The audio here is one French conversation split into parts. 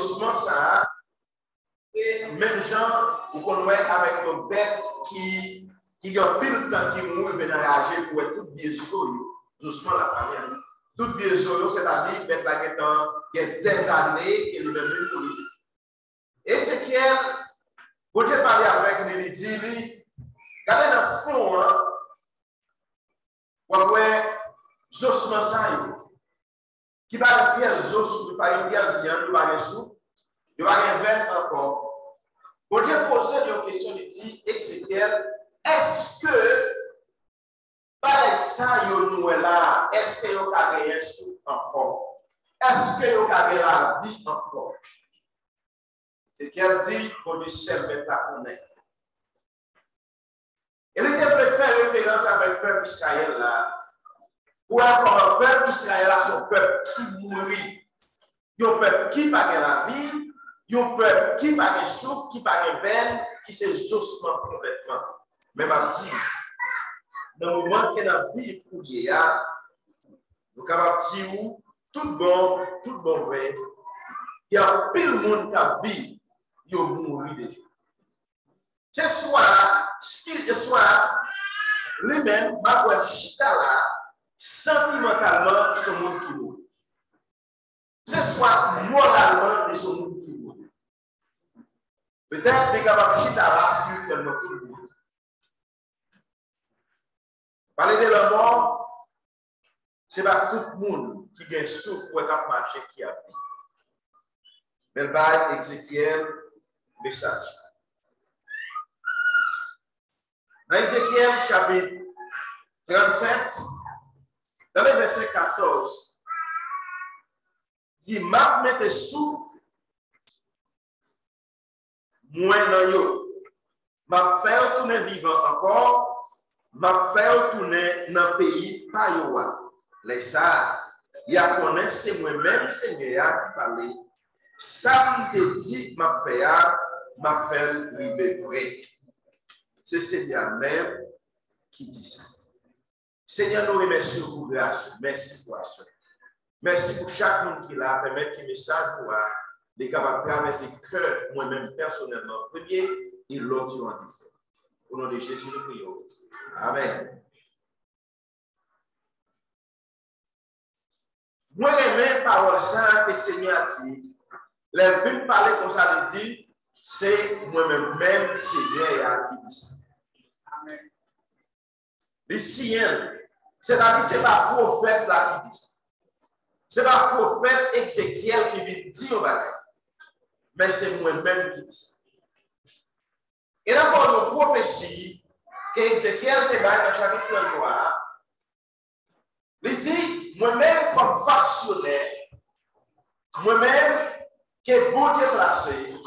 ossements ça et même gens ou qu'on voit avec une bête qui a pile temps qui mourit ben enragé pour être tout bien solo doucement la famille tout bien solo c'est-à-dire bête là qui a des années et lui-même politique. Ézéchiel quand j'ai parlé avec lui il dit regardez dans le fond hein ouais ossements ça qui va une pièce d'os, qui va une pièce de viande, qui va une soupe, qui va un verre encore. Quand Dieu possède une question, il dit, Ézéchiel, est-ce que, par ça, nous là, est-ce que vous avez un soupe encore? Est-ce que vous avez la vie encore? Ézéchiel dit, qu'on ne sait pas connaître. Il était préféré référence avec le peuple Israël là. Pour avoir un peuple Israël, son peuple qui mourit, un peuple qui n'a pas la vie, un peuple qui n'a pas de souffle, qui n'a pas de veine, qui s'est ossements complètement. Mais ma dit, dans le moment que la vie pour lui, nous sommes capables de dire tout bon vrai, il y a pile de monde qui a vie, il a mouru déjà. C'est soit lui-même, ma chita là, sentimentalement, ce monde qui mourit. Ce soit moralement, ce monde qui mourit. Peut-être les capables de chita là, spirituellement qui mourit. Parler de la mort, ce n'est pas tout le monde qui a souffle pour être marché qui a vie. Mais par Ézéchiel, message. Dans Ézéchiel, chapitre 37, dans le verset 14, dit, m'a mette souffle, moins dans yo, m'a fait tourner vivant encore, m'a fait tourner dans le pays pas yo. Les ça, il y a connaît c'est moi-même Seigneur qui parlait. Ça me dit m'a fait libérer. C'est Seigneur même qui dit ça. Seigneur, nous remercions pour grâce. Merci pour ça. Merci pour chaque monde qui l'a permettre que le message soit capable de traverser le cœur, moi-même personnellement, premier et l'autre en disant. Au nom de Jésus, nous prions. Amen. Moi, j'aime parole ça que le Seigneur a dit. Les vues parler comme ça, il dit, c'est moi-même, Seigneur qui dit ça. Amen. Les signes. C'est-à-dire, ce n'est pas le prophète là qui dit ça. Ce n'est pas le prophète Ézéchiel qui lui dit au bagage. Mais c'est moi-même qui dis ça. Et là, pour une prophétie que Ézéchiel te bat dans le chapitre 33, il dit, moi-même comme factionnaire, moi-même que bon Dieu placé,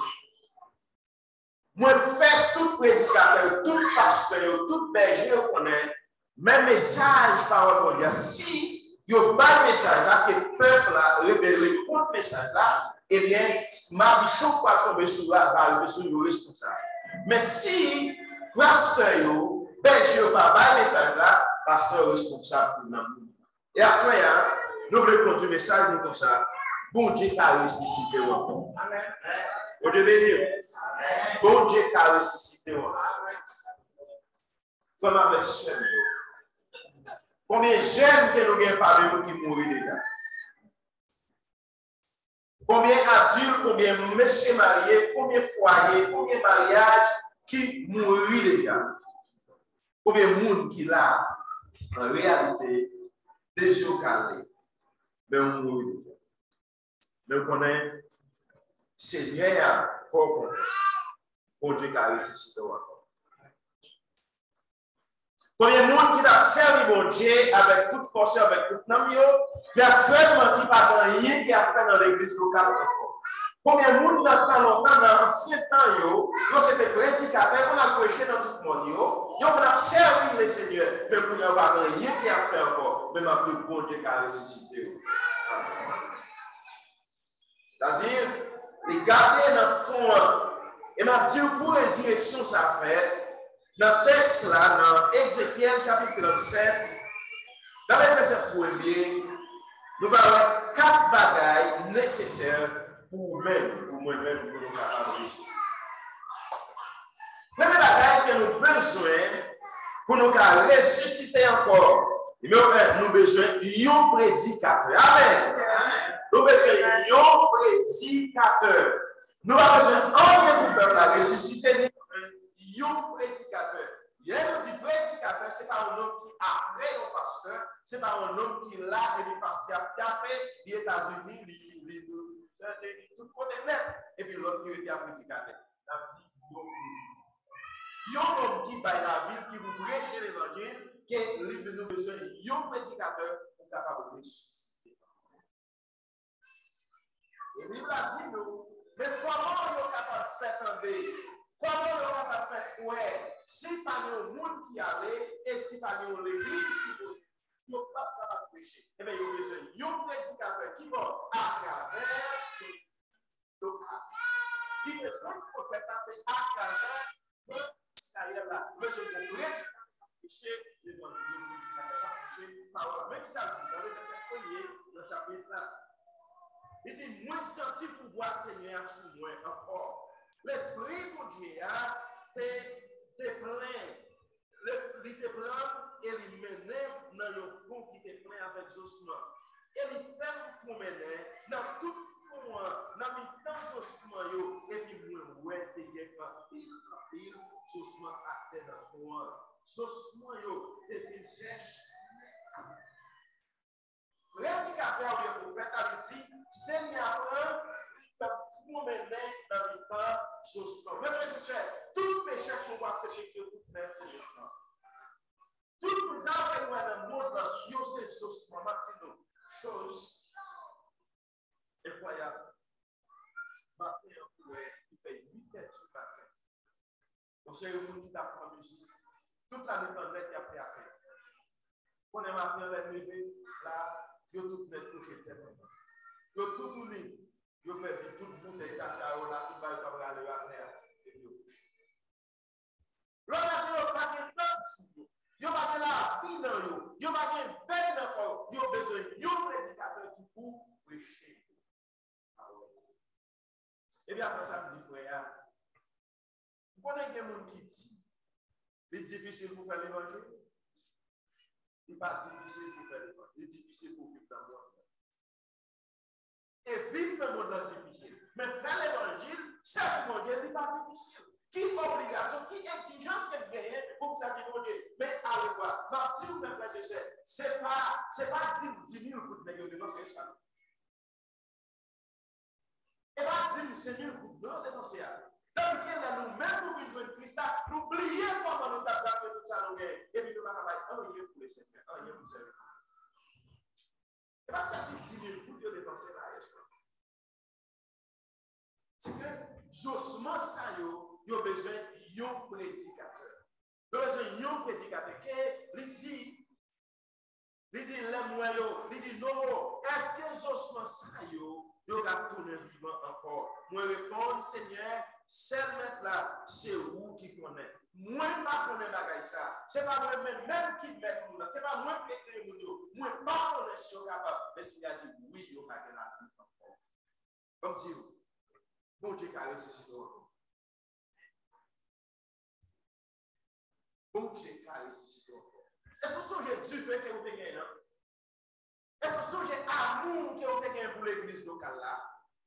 moi fais tout prédicateur, tout pasteur, tout berger qu'on est, même message par Dieu. Si il y a pas de message là, que le peuple a révélé contre le message là, eh bien, ma bichon va tomber sur le responsable. Mais si pasteur, berger pas de message là, pasteur responsable pour nous. Et à ce moment-là, nous voulons conduire le message comme ça. Bon Dieu qui a ressuscité. Amen. Bon Dieu béni. Bon Dieu qui a ressuscité. Comme avec ce. Combien de jeunes que nous avons parlé nous qui mourent déjà? Combien d'adultes, combien de messieurs mariés, combien de foyers, combien de mariages qui mourent déjà? Combien de monde qui là, en réalité, déjà calé, mais on mourut déjà. Mais on connaît, Seigneur, il faut qu'on pour Dieu qui a ressuscité encore. Combien de monde qui a servi mon Dieu avec toute force, avec toute âme, mais actuellement, qui n'a pas rien qui a fait dans l'église locale encore. Combien de monde dans longtemps, dans l'ancien temps, c'était prédicateur, on a prêché dans tout le monde, on a servi le Seigneur, mais qu'on n'a pas rien qui a fait encore, même après bon Dieu qui a ressuscité. C'est-à-dire, les garder dans le fond, et m'a dit pour résurrection, ça fait. Dans le texte là, dans Ézéchiel chapitre 37, dans le verset 1er, nous allons 4 bagailles nécessaires pour moi-même, pour nous capables de ressusciter. Même la bagaille que nous avons besoin pour nous ressusciter encore. Nous avons besoin d'un prédicateur. Amen. Nous avons besoin d'un prédicateur. Nous avons besoin d'un pour faire la ressusciter un prédicateur. Il y a un prédicateur, ce n'est pas un homme qui a après un pasteur, ce n'est pas un homme qui l'a et le pasteur qui a fait les États-Unis, tout côté net, et puis l'autre qui était un prédicateur. Il y a un homme qui va la ville, qui vous prêche l'évangile, qui nous besoin d'un prédicateur pour capable de ressusciter. Et il a dit nous, mais comment il est capable de faire tomber? Comment il est capable de faire quoi? Si pas le monde qui allait et si pas l'église qui pose, il n'est pas capable de prêcher. Eh bien, il y a besoin d'un prédicateur qui va à travers le cas. Il y a besoin de prophète, c'est à travers Israël là. Besoin de prédicateur prêcher l'évangile. Même si ça dit, dans le verset 1er, dans le chapitre là, il dit, moi senti pouvoir Seigneur sur moi encore. L'esprit de Dieu te plein. Il te plein et il mène dans le fond qui te plein avec ossements. Et il fait pour mener dans tout fond, dans le temps ossements, et puis moi, te gagne pile, ossements à terre dans le fond. Ossements, et puis sèche. Prédicateur de prophète a dit, Seigneur, il fait pour mener dans le temps ossements. Mais frère, tout péché qu'on va accepter que tout net, c'est ossements. Tout le temps que nous avons dans le monde, il y a ces ossements, maintenant, chose incroyable. Matin, il fait 8 heures du matin. Donc, c'est le monde qui apprend la musique. Toute la nuit, il y a pris à faire. On est matin, on est levé, là, il y a tout net touché le terrain. Il y a tout tourné. Il y a perdu tout le monde, il y a cacao, là, tout le monde, il y a le terre. Et puis, il y a couché. L'on a dit, pas de temps. Yo pas la vie dans yo, yo pas de veille dans corps, yo besoin d'un prédicateur qui pour prêcher. Et bien après ça me dit frère, vous connaissez des gens qui dit, c'est difficile pour faire l'évangile. Il n'est pas difficile pour faire l'évangile, il est difficile pour vivre dans le monde. Et vivre dans le monde est difficile, mais faire l'évangile, c'est pour Dieu, il n'est pas difficile. Qui obligation, qui exigence qu'elle gagne pour ça qui Dieu. Mais allez voir, ma petite ou frère, c'est pas 10 000 coups de nègre devant ça. Et pas 10 000 coups de dénoncer. Tandis que là, nous-mêmes, nous vivons de Christ, nous oublions comment nous avons fait tout ça, nous et puis nous avons fait pour les Seigneurs, pour les servir. Et pas ça qui 10 000 coups de dépenser là, c'est que, justement, ça, il y a besoin d'un prédicateur. Il y a besoin d'un prédicateur qui dit, il dit, non, est-ce que les ossements, ça, il y a tourné vivant encore? Moi, répondre, Seigneur, celle là, c'est vous qui connaissez. Moi, je ne connais pas ça. Ce n'est pas moi-même qui mets nous là. Ce n'est pas moi qui écris nous. Moi, je ne connais pas si vous êtes capable. Mais si vous avez dit, oui, vous avez la vie encore. Comme si vous. Bon Dieu qui a ressuscité encore. Bon Dieu qui a ressuscité encore. Est-ce que vous avez du fait que vous avez gagné? Est-ce que vous avez amour que vous avez gagné pour l'église locale là?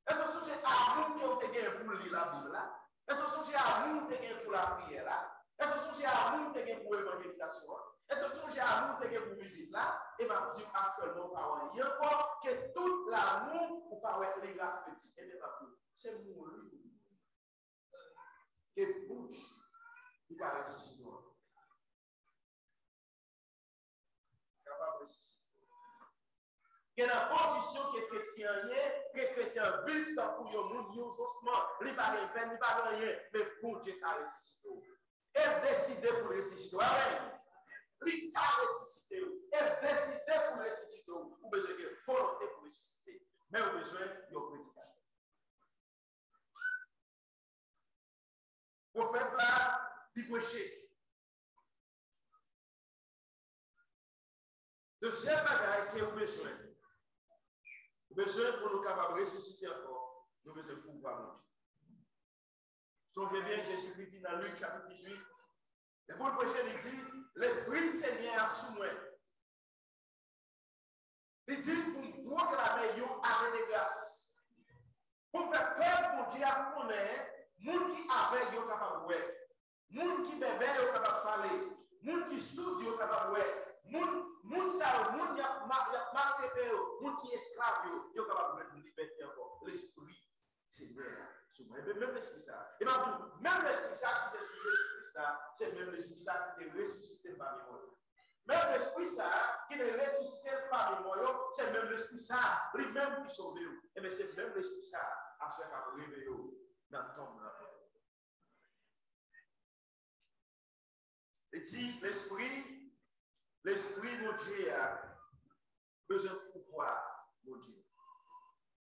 Est-ce que vous avez amour que vous avez gagné pour lire la Bible là? Est-ce que vous avez amour que vous avez gagné pour la prière là? Est-ce que vous avez amour que vous avez gagné pour l'évangélisation? Est-ce que vous avez amour que vous avez gagné pour la visite là? Et ma dit actuellement, il y a encore que tout l'amour pour parler les gars petits. Et pas plus. C'est mourir. Que bouche, il va ressusciter. Capable de ressusciter. Il y a une position que les chrétiens vivent dans pour le monde, ils ont ossements, ils ne parlent pas, ils ne parlent rien, mais pour Dieu a ressuscité. Et décidé pour ressusciter. Il a ressuscité. Et décidé pour ressusciter. Vous avez besoin de volonté pour ressusciter. Mais vous avez besoin de prédicateur. Le prophète là, il prêchait. De ces bagailles qui ont besoin. Besoin pour nous capables de ressusciter encore. nous besoin de pouvoir mon Dieu. Songez bien, Jésus-Christ dit dans Luc chapitre 18, et pour le prochain, il dit, l'Esprit Seigneur sous moi. Il dit, pour proclamer yo avec des grâces. Pour faire peur pour Dieu à connaître, moun qui avec yo capable ouais. Moun qui bébé yo capable parler. Moun qui sourd yo capable ouais. Moun ça moun y a maltraité yo, moun qui esclave yo capable de liberté encore. L'Esprit Seigneur sous moi. Même l'Esprit ça. Et même l'Esprit ça qui est sous Jésus-Christ ça, c'est même l'Esprit ça qui est ressuscité parmi moi. Même l'esprit ça, qui est ressuscité parmi moi, c'est même l'esprit ça, lui-même qui sauve. Et bien c'est même l'esprit ça, à ce qui a révélé dans le temps de la vie. Et dit, l'esprit, mon Dieu, a besoin de pouvoir, mon Dieu.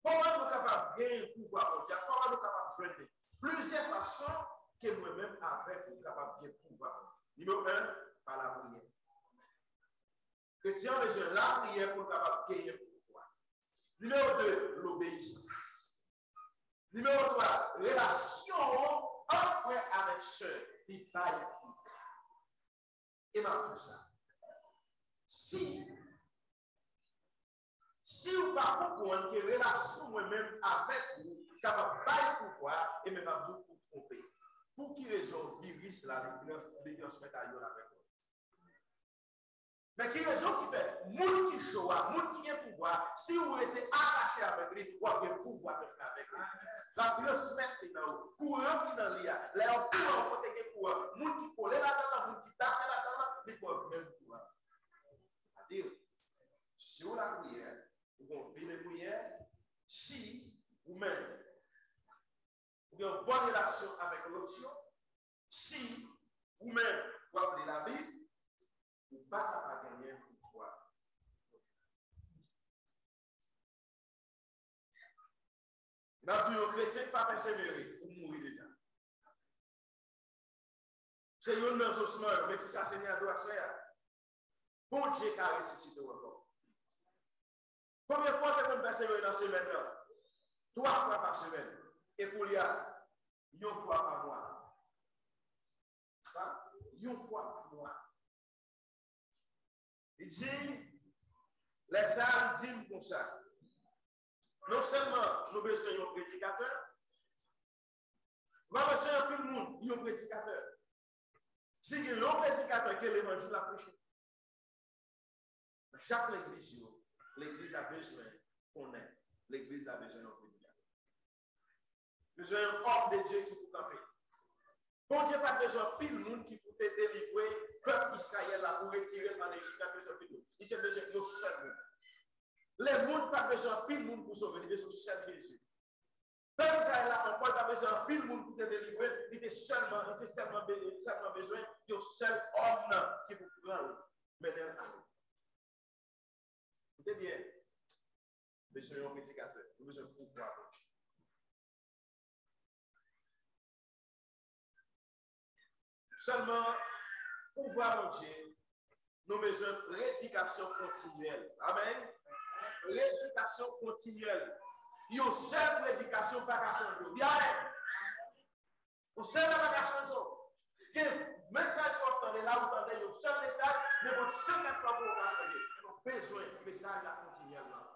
Comment nous sommes capables de gagner le pouvoir, mon Dieu? Comment nous sommes capables de faire plusieurs façons que moi-même avec pour capable de gagner le pouvoir. Numéro 1, par la prière. Chrétien, besoin de la prière pour capable de gagner le pouvoir. Numéro 2, l'obéissance. Numéro 3, relation entre frère avec soeur. Il baille pouvoir. Et maintenant tout ça. Si vous ne pas comprendre que relation moi-même avec vous, capable de bailler pouvoir, et même pas vous pour tromper. Pour qui raison virus là, les transmettre à vous avec vous? Mais qui raison qui fait, moun qui joue, moun qui a pouvoir, si vous êtes attaché avec lui, vous avez pouvoir de faire avec lui. La transmettre dans vous, courant qui dans lui, là, courant, vous avez courant, moun qui colle là-dedans, moun qui tape là-dedans, il faut même pouvoir. C'est-à-dire, si vous la prière, vous avez une prière, si vous-même, vous avez une bonne relation avec l'option, si vous-même, vous avez la Bible, vous n'êtes pas capable de gagner le pouvoir. Dans le chrétien, pas persévérer, vous mourrez déjà. C'est une de nos mais qui s'enseigne à droite, bon Dieu qui a ressuscité encore. Combien de fois vous persévérer dans ce semaine-là? 3 fois par semaine. Et pour y aller, 1 fois par mois. 1 fois par mois. Il dit, les arts disent comme ça. Non seulement nous besoin d'un prédicateur, nous avons besoin de tout le monde, d'un prédicateur. Si il y a un prédicateur qui est l'évangile à prêcher, dans chaque église, l'église a besoin qu'on ait. L'église a besoin d'un prédicateur. Besoin d'un homme de Dieu qui peut camper. Bon Dieu n'a pas besoin de pile monde qui peut te délivrer, peuple Israël là pour retirer le Égypte, pas besoin de pile. Il a besoin de seul. Les mondes pas besoin de pile monde pour sauver, il a besoin de seul Jésus. Peuple Israël là, Paul pas besoin de pile monde pour te délivrer, il a seulement besoin d'un seul homme qui vous prend, mener à l'eau. Écoutez bien, besoin d'un prédicateur, besoin de pouvoir. Seulement, pouvoir mon Dieu, nous avons besoin de rééducation continuelle. Amen. Rééducation continuelle. Il y a une seule rééducation pas qu'à changer. Bien. Une seule pas qu'à changer. Quel message vous entendez là, vous entendez un seul message, mais votre seul message pour vous changer. Nous avons besoin de message continuellement.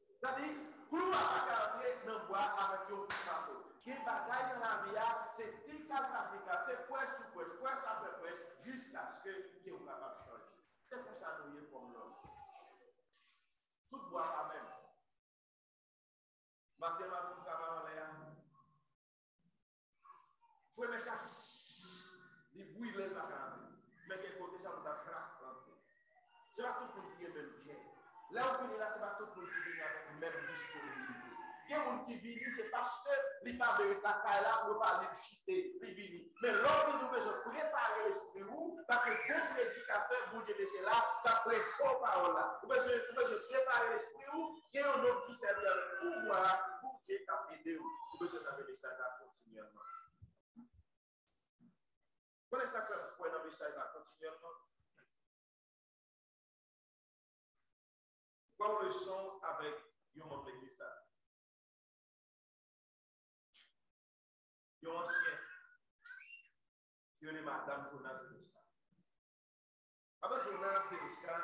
C'est-à-dire, pour nous rentrer dans le bois avec un marteau. Quel bagaille dans la vie, c'est tic-tac, c'est presse tout presse, presse après presse, jusqu'à ce que vous capable de changer. C'est pour ça que nous sommes comme l'homme. Tout bois ça même. Maintenant, ma fille va en l'air. Il faut mettre ça, il bouille le bagaille. Mais quel côté ça vous a frappé? C'est pas tout le monde qui est même bien. Là où il est là, c'est pas tout le monde qui vient avec même disponibilité. Il y a des gens qui viennent, c'est parce que les pas de la caille là pour pas dire chuter, ils viennent. Mais l'homme, nous devons préparer l'esprit, parce que bon prédicateur, bon Dieu était là, tu as prêché aux paroles là. Nous devons préparer l'esprit, il y a un autre qui sert le pouvoir pour Dieu qui a aidé. Nous devons faire le message continuellement. Vous connaissez ça que vous pouvez le message continuellement? Quoi le son avec un membre de l'église là? ancien, qui est Madame Jonas de Lisca. Madame Jonas de Lisca,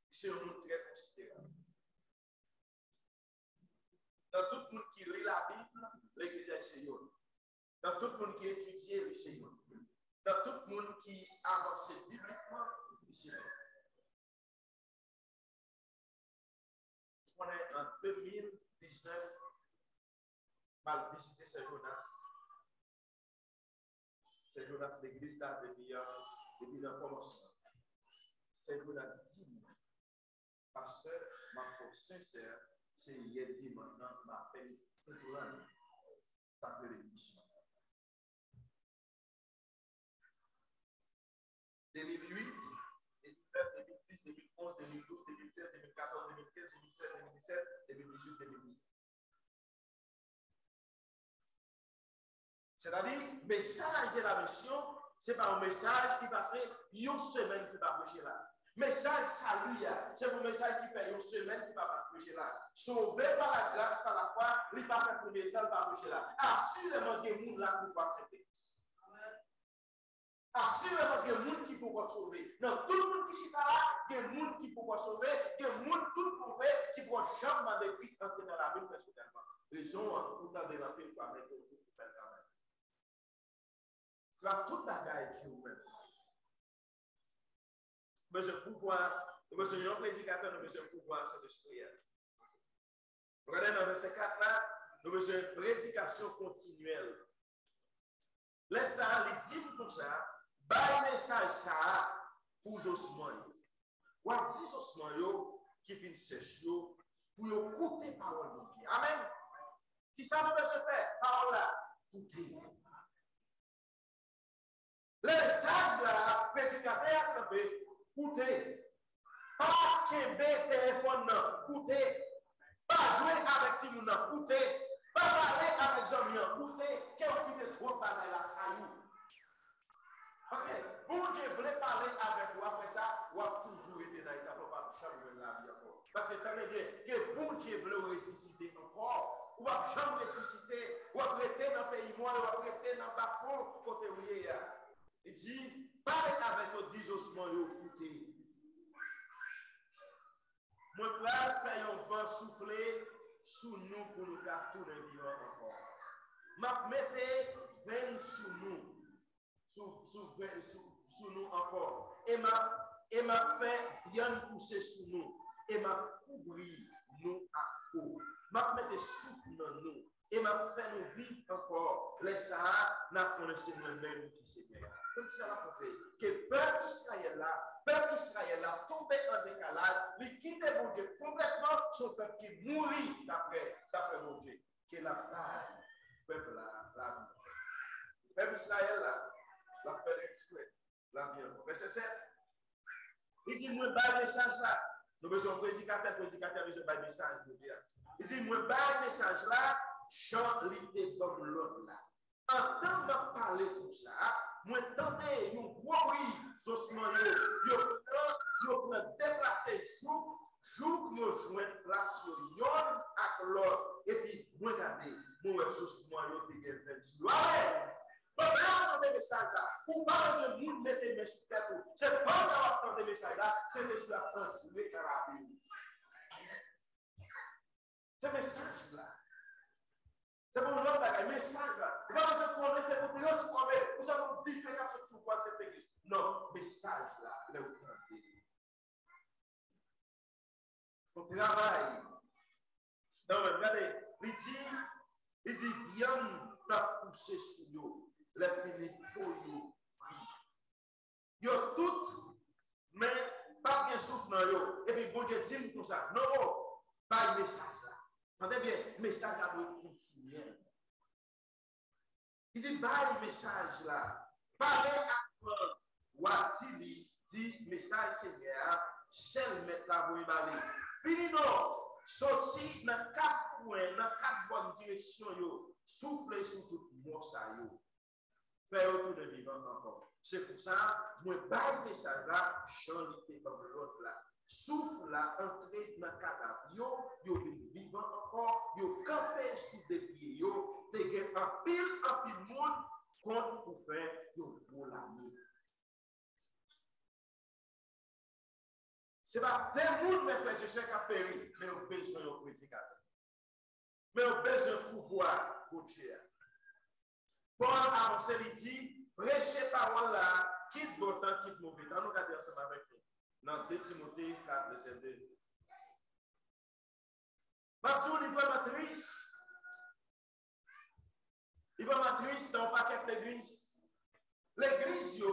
c'est un monde très considérable. Dans tout le monde qui lit la Bible, l'Église est Seigneur. Dans tout le monde qui étudie le Seigneur. Dans tout le monde qui avance bibliquement, le Seigneur. On est en 2019, mal visité Saint Jonas. Saint Jonas, l'église là, depuis le commencement. Saint Jonas dit, pasteur, ma foi sincère, c'est hier dit maintenant, ma peine tout l'année. Ça fait l'émission. 2008, 2010, 2011, 2012, 2013, 2014, 2015, 2016, 2017, 2018, 2019. C'est-à-dire, le message de la mission, ce n'est pas un message qui passe une semaine qui va prêcher là. Message salut, c'est un message qui fait une semaine qui va prêcher là. Sauvé par la grâce, par la foi, il va faire combien de temps va prêcher là. Assurément, il y a des gens là qui vont traiter. Assurément, il y a des gens qui pourront sauver. Dans tout le monde qui est là, il y a des gens qui pourront sauver, il y a des gens tout mauvais qui pourront jamais demander Christ entrer dans la vie personnellement. Les gens, tout le temps, développer une famille pour faire le travail. Tu as toute la bagaille qui est ouverte. Monsieur pouvoir, monsieur un prédicateur, monsieur pouvoir, c'est l'esprit. Regardez dans verset 4 là, nous avons une prédication continuelle. Laisse ça, les dit comme ça, bas message ça pour les ossements. Ou à 10 ossements qui finissent sèches pour écouter la parole de Dieu. Amen. Qui ça nous se faire? Parole là, écouter. Le message là, prédicateur, écoutez. Pas qu'un téléphone, écoutez. Pas jouer avec tout le monde, écoutez. Pas parler avec les amis, écoutez. Quelqu'un qui ne trop parler la caillou. Parce que vous qui voulez parler avec vous après ça, vous avez toujours été dans l'état pas changer la vie encore. Parce que tenez bien, que vous qui voulez ressusciter encore, vous avez jamais ressuscité, vous avez prêté dans le pays moi, vous avez prêté dans le bas fond, côté où il y a. Il dit, parlez avec votre 10 ossements, écoutez. Moi, je vais faire un vent souffler sous nous pour nous tourner vivant encore. Je mettez 20 sous nous. Sous nous encore. Et m'a fait viande pousser sous nous. Et m'a couvrir nous à peau. M'a mis des souffles dans nous. Et m'a fait nous vivre encore. Les Sahara n'a connaissé nous-mêmes qui c'est bien. Comme ça l'a compris. Que le peuple Israël là, tombé en décalage, il quitte mon Dieu complètement, son peuple qui mourit d'après mon Dieu. Que la balle, peuple là, le peuple Israël là, la fait échouer. La bien. Verset 7. Il dit, moi, bas le message là. Nous besoin de prédicateur, besoin de message. Il dit, moi, bas le message là, Jean l'idée comme l'autre là. En temps de parler comme ça, moi, tendez, yon gros oui, Josman yo prend déplacer jour, yo joint place yon ak l'autre. Et puis, moi, regardez, moi, Josman yo te gen 20. Amen. Pendant des messages là, pour pas que le monde mette mes sous tête, c'est pas d'avoir des messages là, c'est l'esprit à continuer à la vie. Ce message là, c'est pour l'autre message là. Il va se prendre, c'est pour nous se prendre, nous avons différents sur quoi cette église. Non, message là, il est faut travailler. Donc, regardez, il dit, viens t'as poussé sur nous. Les finis pour nous. Yo tout, mais pas bien souffle dans yo. Et puis bon Dieu dit comme ça. Non, pas le message là. Entendez bien, le message là doit continuer. Il dit, pas le message là. Parlez à Watili, dit message Seigneur, seul mettre la voie balai. Fini non. Sorti dans 4 points, dans 4 bonnes directions yo. Soufflez sur tout le monde ça yo. Faire autour de vivant encore. C'est pour ça, moi, par le message là, chanter comme l'autre là. Souffle là, entrer dans le cadavre. Yo vivant encore, yo campé sous des pieds. Yo, te gen un pile monde compte pour faire de pour l'amour. Ce n'est pas des monde, mes frères et sœurs, qui a péri, mais on a besoin de prédicateur. Mais on a besoin de pouvoir pour Dieu. Paul a avancé, il dit, prêchez parole là, quitte bon temps, quitte mauvais temps. Nous regardons ensemble avec nous. Dans 2 Timothée 4, verset 2. Mathieu, il va matrice. Il va matrice dans le paquet de l'église. L'église,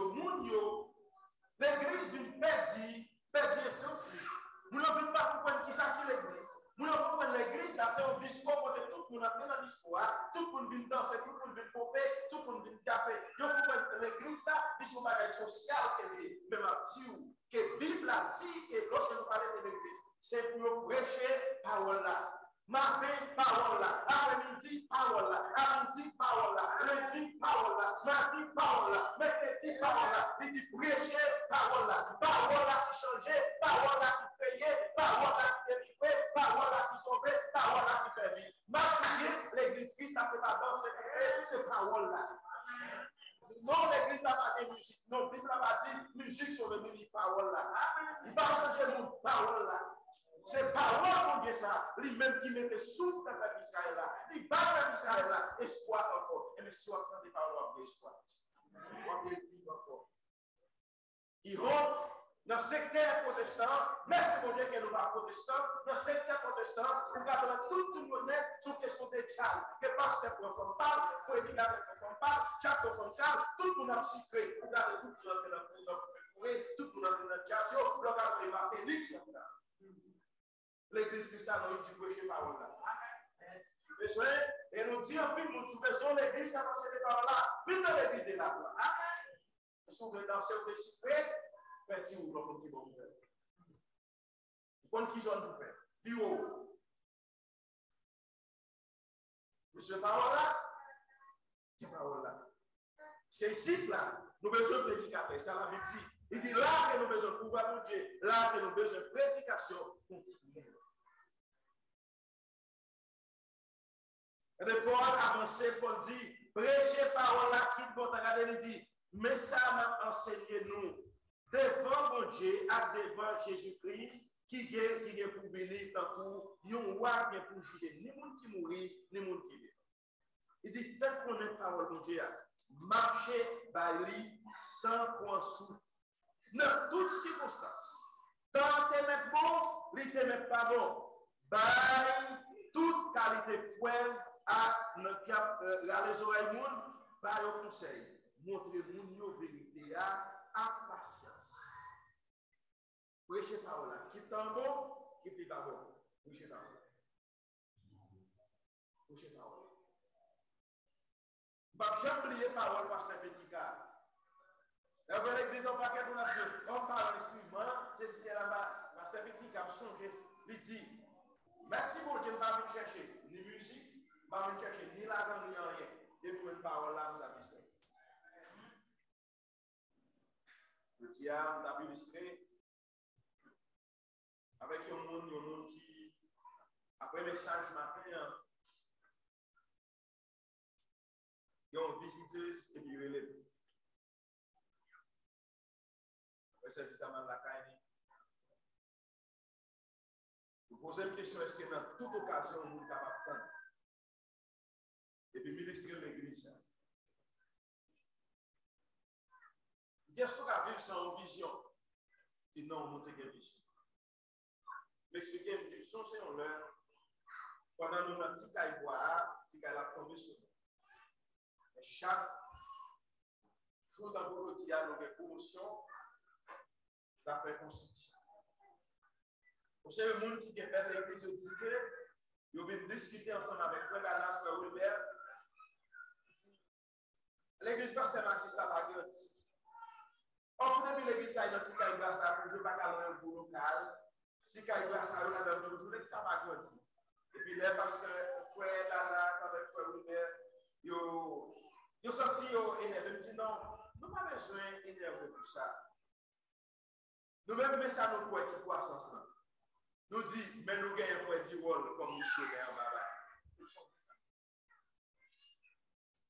l'église d'une perdue essence. Nous ne pouvons pas comprendre qui ça qui l'église. Nous ne pouvons pas l'église, là, c'est un discours où tout le monde a dans l'histoire, tout le monde vient danser, tout le monde vient popper, tout le monde vient taper. Nous comprenons l'église, là, c'est un bagage social qui est même à petit, que la Bible a dit que lorsque nous parlons de l'église, c'est pour prêcher parole là. Matin, parole là. Après-midi, parole là. Après-midi, parole là. Lundi, parole là. Mardi, parole là. Mercredi, parole là. Il dit prêcher, parole là. Parole là qui changeait, parole là qui payait, parole là qui délivrait, parole là qui sauvait, parole là qui fait vivre. Mardi, l'église Christ, ça c'est pas dans c'est parole là. Non, l'église n'a pas de musique. Non, la Bible n'a pas dit musique sur le mini parole là. Il va changer le parole là. C'est parole pour Dieu ça. Lui-même qui met le souffle dans la Israël là. Il bat la Israël là. Espoir encore. Et mais si on prend des paroles d'espoir. On peut vivre encore. Il rentre dans le secteur protestant. Merci mon Dieu que nous sommes protestants. Dans le secteur protestant, nous gardons tout le monde sur question des charges. Que pasteur profond parle, prédicateur profond parle, chaque profond parle, tout le monde a psyché. Nous gardons tout le monde dans le tout le monde dans le jazz, nous gardons les mathématiques. L'église christiane a eu du prêcher parole là. Et nous disons en plus, nous souvenons l'église qui a passé des paroles là. Venez dans l'église de la gloire. Nous sommes dans ce secret. Faites-y ou non, qui vont faire. Vous comprenez qui sont vous faire. Vivo. Ce parole là, qui parole là. C'est ici là, nous besoin de prédicateur. Ça la Bible dit. Il dit là que nous besoin de pouvoir de Dieu. Là que nous besoin de prédication continue. Et de Paul avancé, Paul dit, prêchez parole là, quitte bon temps, regardez, il dit, mais ça m'a enseigné nous, devant mon Dieu, et devant Jésus-Christ, qui est pour venir tant pour, yon roi bien pour juger, ni monde qui mourit, ni monde qui vit. Il dit, faites connaître parole mon Dieu, marchez, bali, sans point souffle, dans toutes circonstances. Tant t'es net bon, il t'es net pas bon. Bail, toute qualité preuve, à les oreilles monde, par le conseil, montrer mon vérité à patience. Prêchez parole là. Qui est bon, qui est pas bon. Prêchez parole. Prêchez parole. J'ai oublié parole parce que c'est petit cas. La vraie église, on va faire on parle d'instrument, c'est là-bas, parce que petit cas, songe, il dit, merci pour Dieu, je ne vais pas venir chercher ni musique. Je ne vais pas chercher ni l'argent, ni rien. Et pour une parole là, vous avez fait. Le diable a illustré avec un monde qui, après le message matin, il y a une visiteuse et puis il relève. Après ça, justement, la caille. Vous posez une question, est-ce que dans toute occasion, nous sommes capables de prendre? Et puis ministrer l'église. Il dit, est-ce qu'on a vu sans vision? Il dit, non, on monte une vision. M'expliquer, il me dit, songez en l'heure, pendant nous, petit caille boire, petit caille a tombé sur nous. Et chaque jour dans vos quotidiens, nous avons des promotions d'affaires construction. Vous savez, le monde qui est fait l'église de Dieu, ils vont discuter ensemble avec Frère Ganas, Frère Wilbert. L'église pasteur magistrat va grandir. On peut depuis l'église, ça y est, petit caille ça, pour jouer pas qu'à pour local. Petit caille ça, on a dans le jour, ça va grandir. Et puis là, parce que Frère Ganas avec Frère Wilbert, ils senti énervé. Ils me disent non, nous n'avons pas besoin d'énerver pour ça. Nous-mêmes, mais ça nous pouvons être croissance. Nous disons, mais nous gagnons du rôle comme missionnaire.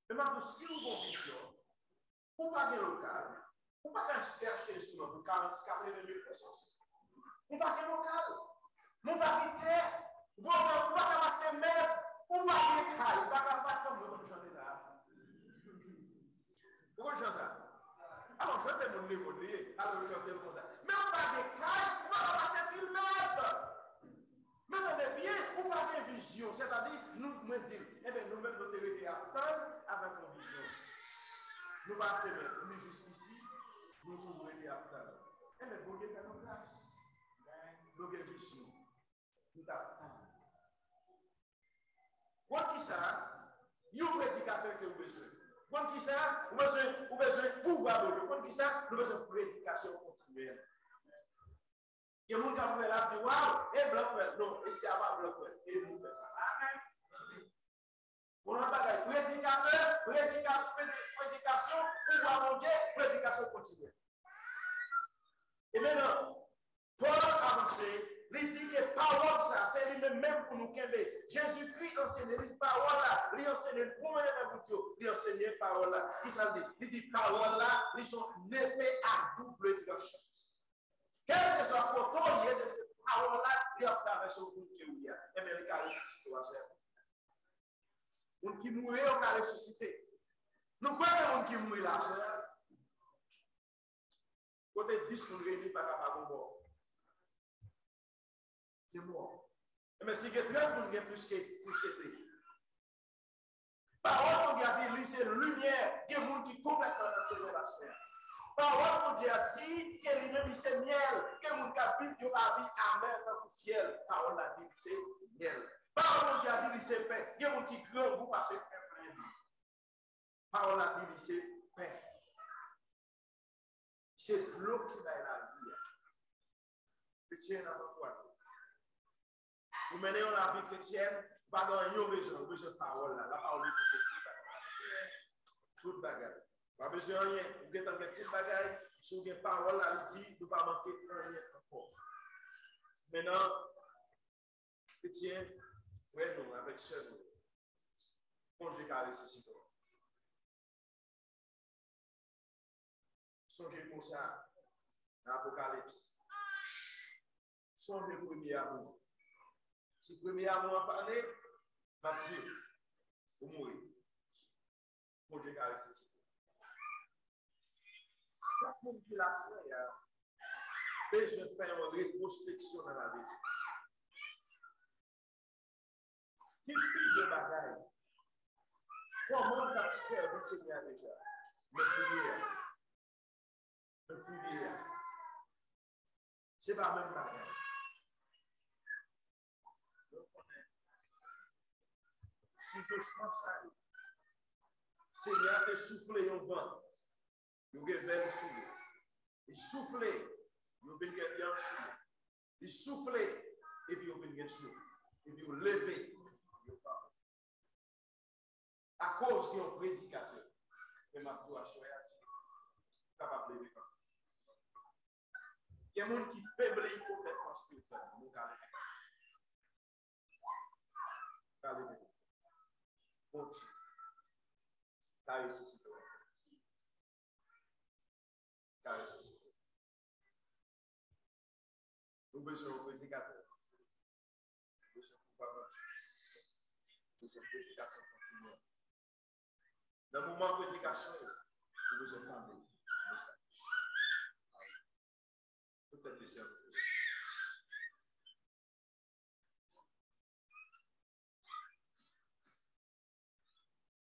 Mais maintenant, si vous avez une vision, ou pas bien local, ou pas acheter un instrument pour 40 000 personnes. Ou pas bien local, ou pas bien terre, ou pas acheter mer, ou pas bien caille, ou pas comme nous chanter ça. Vous chantez ça? Alors, chantez mon niveau, alors chantez comme ça. Mais on pas bien caille, ou pas acheter une mer. Mais attendez bien, on va faire une vision, c'est-à-dire, nous dire, eh bien, nous-mêmes, nous devons attendre avec une vision. Nous ne pas faire, nous jusqu'ici, nous devons attendre. Eh bien, vous devez faire nos grâces. Nous devons vision. Nous attendons. Quoi qui ça, il y a un prédicateur que vous avez besoin. Quoi qui ça, vous avez besoin de pouvoir de Dieu. Quoi qui ça, nous avons besoin de prédication continuelle. Il y a des gens qui ont fait la vie, waouh, et blanc fait, non, et c'est avant blanc fait, et nous fait ça. Amen. On a pas de prédication, pouvoir de Dieu, prédication continue. Et maintenant, Paul avancé, il dit que parole ça, c'est lui-même pour nous qu'aimer. Jésus-Christ enseignait une parole là, il enseignait une première évolution, il enseignait parole là. Qui ça dit? Il dit parole là, ils sont épées à double tranchant. Quel que soit le coton, il y a de cette parole-là, il y a avec son monde qui est où il y a. Et bien, il a ressuscité. Les gens qui mourent, ils ont ressuscité. Nous croyons que les gens qui mourent là, c'est côté 10 nous réunis par capable de mort. C'est mort. Mais si quelqu'un nous gagne plus que plus. Parole qu'on a dit, c'est lumière, il y a des gens qui complètement dans la relation. Parole qu'on a dit, que lui-même c'est miel, que mon capite, il y a vie amère dans le fiel. Parole a dit, c'est miel. Parole qu'on a dit, c'est paix. Il y a des gens qui crient vous parce que c'est plein. Parole a dit, c'est paix. C'est l'eau qui va la vie. Chrétien n'a pas quoi. Vous menez la vie chrétienne, pas dans un besoin de parole là. La parole est toute bagarre. Pas besoin de rien. Vous avez toute bagarre. Si vous avez une parole là, il dit, vous ne pas manquer rien encore. Maintenant, chrétien, frère nous, avec sœur nous, congé carré ici. Songez pour ça, dans l'Apocalypse. Songez le premier amour. Si le premier amour a parlé, va dire, vous mourrez. Congé carré ici. Chaque monde qui l'a fait, a besoin de faire une rétrospection dans la vie. Qui plus de bagaille? Comment tu observes le Seigneur déjà? Le prière. C'est pas même bagaille. Si c'est ça, Seigneur te soufflé au vent, il y a un sous. Il soufflé, il y a un sous. Il soufflé, et puis il y a un sous. Et puis il levé, il parle. À cause qu'il y a un prédicateur, et ma toi, je suis capable de lever. Il y a des gens qui faiblissent complètement spirituellement. Bon Dieu. Car ici, car ici. Nous besoin de prédicateur. Nous besoin de pouvoir. Nous besoin de prédication continue. Dans le moment de prédication, nous besoin de parler. Peut-être que c'est